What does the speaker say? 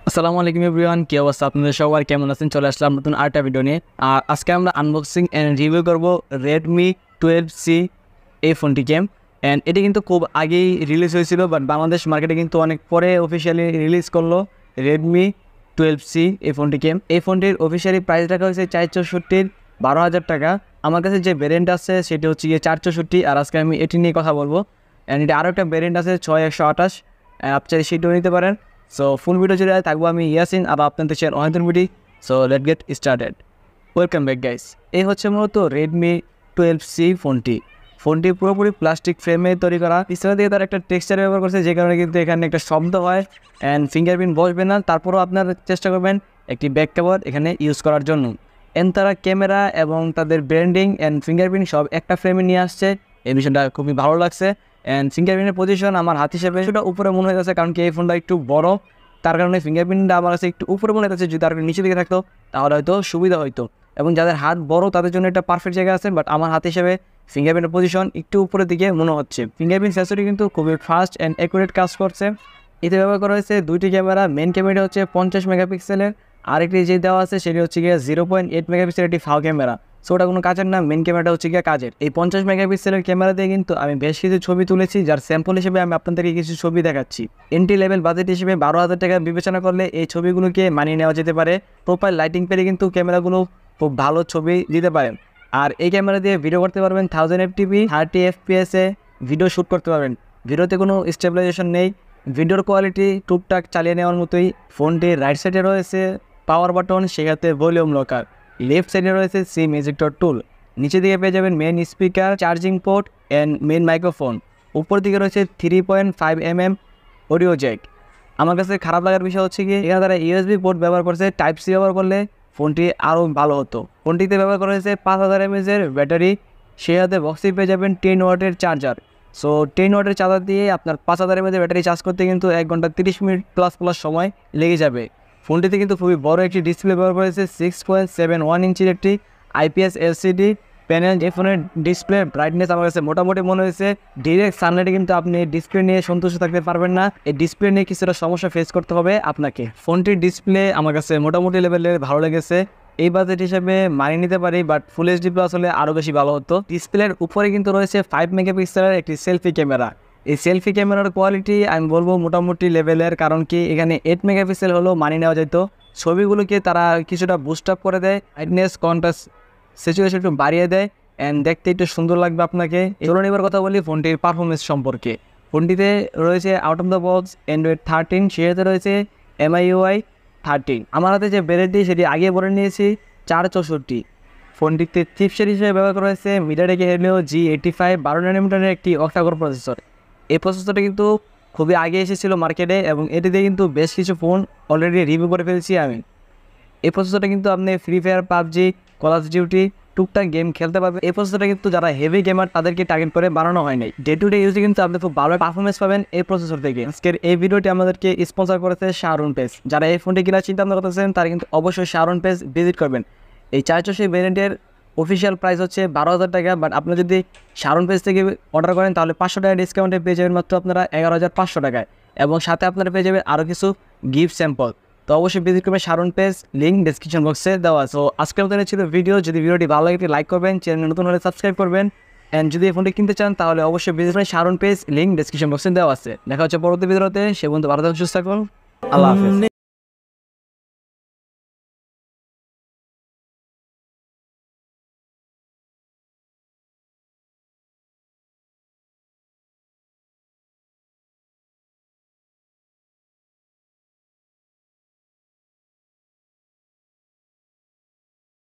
আসসালামু আলাইকুম এভরিওয়ান, কি অবস্থা আপনাদের সবার? কেমন আছেন? চলে আসলাম নতুন আরেকটা ভিডিও নিয়ে। আর আজকে আমরা আনবক্সিং অ্যান্ড রিভিউ করব রেডমি 12C এই ফোনটিকে। অ্যান্ড এটি কিন্তু খুব আগেই রিলিজ হয়েছিল, বাট বাংলাদেশ মার্কেটে কিন্তু অনেক পরে অফিসিয়ালি রিলিজ করলো রেডমি 12C এই ফোনটিকে। এই ফোনটির অফিসিয়ালি প্রাইস রাখা হয়েছে 464 12,000 টাকা। আমার কাছে যে ভ্যারিয়েন্ট আছে সেটি হচ্ছে গিয়ে 464, আর আজকে আমি এটি নিয়ে কথা বলবো। অ্যান্ড এটা আরও একটা ভ্যারিয়েন্ট আছে 6128, আপনি সেটিও নিতে পারেন। সো ফুল ভিডিও জুড়ে থাকবো আমি ইয়াসিন, আর আপনাদের শেয়ার অনেক video. So late get started. Welcome back guys. এই হচ্ছে মূলত রেডমি 12C ফোনটি পুরোপুরি প্লাস্টিক ফ্রেমে তৈরি করা। পিছনে দিকে তার একটা টেক্সচার ব্যবহার করছে, যে কারণে কিন্তু এখানে একটা শব্দ হয় অ্যান্ড ফিঙ্গারপ্রিন্ট বসবে না। তারপরও আপনারা চেষ্টা করবেন একটি ব্যাক কভার এখানে ইউজ করার জন্য। অ্যান্ড তারা ক্যামেরা এবং তাদের ব্র্যান্ডিং অ্যান্ড ফিঙ্গারপ্রিন্ট সব একটা ফ্রেমে নিয়ে আসছে। এই বিষয়টা খুবই ভালো লাগছে। অ্যান্ড ফিঙ্গারপ্রিন্টের পজিশন আমার হাত হিসেবে সেটা উপরে মনে হয়ে গেছে, কারণ কি এই ফোনটা একটু বড়, তার কারণে ফিঙ্গারপ্রিন্টটা আমার কাছে একটু উপরে মনে হচ্ছে। যদি তার নিচে দিকে থাকতো তাহলে হয়তো সুবিধা হতো, এবং যাদের হাত বড় তাদের জন্য একটা পারফেক্ট জায়গা আছে। বাট আমার হাত হিসেবে ফিঙ্গারপ্রিন্টের পজিশন একটু উপরের দিকে মনে হচ্ছে। ফিঙ্গারপ্রিন্ট সেন্সরটি কিন্তু খুবই ফাস্ট অ্যান্ড অ্যাকুরেট কাজ করছে। এতে ব্যবহার করা হয়েছে দুইটি ক্যামেরা। মেন ক্যামেরাটা হচ্ছে 50 মেগাপিক্সেলের, আরেকটি যে দেওয়া আছে সেটি হচ্ছে গিয়ে 0.8 মেগাপিক্সেলের একটি ফাও ক্যামেরা। সো ওটা কোনো কাজের না, মেন ক্যামেরাটা হচ্ছে গিয়ে কাজের। এই 50 মেগাপিক্সেলের ক্যামেরা দিয়ে কিন্তু আমি বেশ কিছু ছবি তুলেছি, যার স্যাম্পল হিসেবে আমি আপনাদেরকে কিছু ছবি দেখাচ্ছি। এন্ট্রি লেভেল বাজেট হিসেবে 12,000 টাকা বিবেচনা করলে এই ছবিগুলোকে মানিয়ে নেওয়া যেতে পারে। প্রোফাইল লাইটিং পেলে কিন্তু ক্যামেরাগুলো খুব ভালো ছবি দিতে পারে। আর এই ক্যামেরা দিয়ে ভিডিও করতে পারবেন 1080p 30 FPS ভিডিও শ্যুট করতে পারবেন। ভিডিওতে কোনো স্টেবিলাইজেশন নেই, ভিডিওর কোয়ালিটি টুকটাক চালিয়ে নেওয়ার মতোই। ফোনটির রাইট সাইডে রয়েছে পাওয়ার বাটন, সেক্ষেত্রে ভলিউম লকার। লেফট সাইডে রয়েছে সিম ইজেক্টর টুল। নিচে দিকে পেয়ে যাবেন main speaker, charging port and main microphone. উপর দিকে রয়েছে 3.5mm অডিও জ্যাক। আমার কাছে খারাপ লাগার বিষয় হচ্ছে কি, এখানে তারা USB পোর্ট ব্যবহার করছে। টাইপ সি ব্যবহার করলে ফোনটি আরও ভালো হতো। ফোনটিতে ব্যবহার করা হয়েছে 5000 mAh ব্যাটারি। সেই সাথে বক্সে পেয়ে যাবেন 10 ওয়াটের চার্জার। সো 10 ওয়াটের চার্জার দিয়ে আপনার 5000 mAh ব্যাটারি চার্জ করতে কিন্তু 1 ঘন্টা 30 মিনিট প্লাস সময় লেগে যাবে। ফোনটিতে কিন্তু খুবই বড় একটি ডিসপ্লে ব্যবহার করেছে, 6.71 ইঞ্চির একটি IPS LCD প্যানেল। এই ফোনের ডিসপ্লে ব্রাইটনেস আমার কাছে মোটামুটি মনে হয়েছে। ডিরেক্ট সানলাইটে কিন্তু আপনি ডিসপ্লে নিয়ে সন্তুষ্ট থাকতে পারবেন না, এই ডিসপ্লে নিয়ে কিছুটা সমস্যা ফেস করতে হবে আপনাকে। ফোনটির ডিসপ্লে আমার কাছে মোটামুটি লেভেলের ভালো লেগেছে, এই বাজেট হিসেবে মানিয়ে নিতে পারি। বাট ফুল HD প্লাস হলে আরও বেশি ভালো হতো। ডিসপ্লের উপরে কিন্তু রয়েছে 5 মেগাপিক্সেলের একটি সেলফি ক্যামেরা। এই সেলফি ক্যামেরার কোয়ালিটি আমি বলবো মোটামুটি লেভেলের, কারণ কি এখানে 8 মেগাপিক্সেল হলেও মানিয়ে নেওয়া যেত। ছবিগুলোকে তারা কিছুটা বুস্ট আপ করে দেয়, ব্রাইটনেস কন্ট্রাস্ট সিচুয়েশন একটু বাড়িয়ে দেয়, অ্যান্ড দেখতে একটু সুন্দর লাগবে আপনাকে। চলুন এবার কথা বলি ফোনটির পারফরমেন্স সম্পর্কে। ফোনটিতে রয়েছে out of the box Android 13, সেটাতে রয়েছে MIUI 13। আমার হাতে যে ভ্যারিয়েন্টটি সেটি আগে বলে নিয়েছি 464। ফোনটিতে চিপসেট হিসেবে ব্যবহার করা হয়েছে MediaTek Helio G85 12 ন্যানোমিটারের একটি অক্টাকোর প্রসেসর। এই প্রসেসরটা কিন্তু খুবই আগে এসেছিল মার্কেটে, এবং এটিতে কিন্তু বেশ কিছু ফোন অলরেডি রিভিউ করে ফেলছি আমি। এই প্রসেসরটা কিন্তু আপনি free fire, PUBG, call of duty টুকটাক গেম খেলতে পারবেন। এই প্রসেসরটা কিন্তু যারা হেভি গেমার তাদেরকে টার্গেট করে বানানো হয় নাই। ডে টু ডে ইউজে কিন্তু আপনি খুব ভালো পারফরমেন্স পাবেন এই প্রসেসর থেকে। আজকের এই ভিডিওটি আমাদেরকে স্পন্সর করেছে শাহরুন পেজ। যারা এই ফোনটি কেনার চিন্তা ভাবনা করতেছেন তারা কিন্তু অবশ্যই শাহরুন পেজ ভিজিট করবেন। এই 464 ভ্যারিয়েন্টের অফিসিয়াল প্রাইস হচ্ছে 12,000 টাকা, বাট আপনি যদি শাহরুন পেজ থেকে অর্ডার করেন তাহলে 500 টাকা ডিসকাউন্টে পেয়ে যাবেন মাত্র আপনারা 11,500 টাকায়, এবং সাথে আপনারা পেয়ে যাবেন আরও কিছু গিফট স্যাম্পল। তো অবশ্যই ভিজিট করবেন শাহরুন পেজ, লিঙ্ক ডেসক্রিপশন বক্সে দেওয়া আছে। তো আজকের মতো ছিল ভিডিও। যদি ভিডিওটি ভালো লাগে লাইক করবেন, চ্যানেল নতুন হলে সাবস্ক্রাইব করবেন, অ্যান্ড যদি এই ফোনটি কিনতে চান তাহলে অবশ্যই ভিজিট করবেন শাহরুন পেজ, লিঙ্ক ডেসক্রিপশন বক্সে দেওয়া আছে। দেখা হচ্ছে পরবর্তী ভিডিওতে। সে পর্যন্ত ভালো থাকুন, সুস্থ থাকুন, আল্লাহ হাফেজ।